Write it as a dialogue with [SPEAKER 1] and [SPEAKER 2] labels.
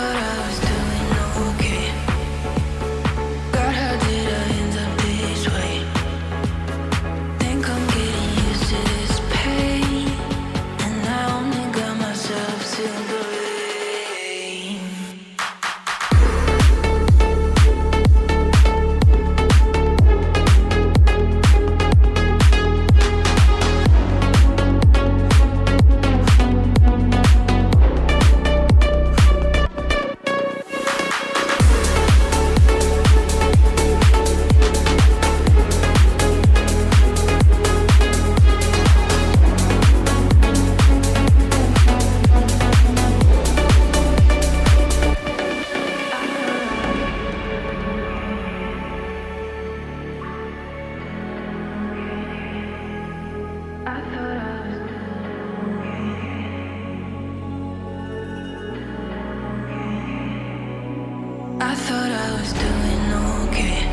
[SPEAKER 1] thought I was doing okay. God, how did I end up this way? Think I'm getting used to this pain, and I only got myself to blame. I thought I was I thought I was doing okay.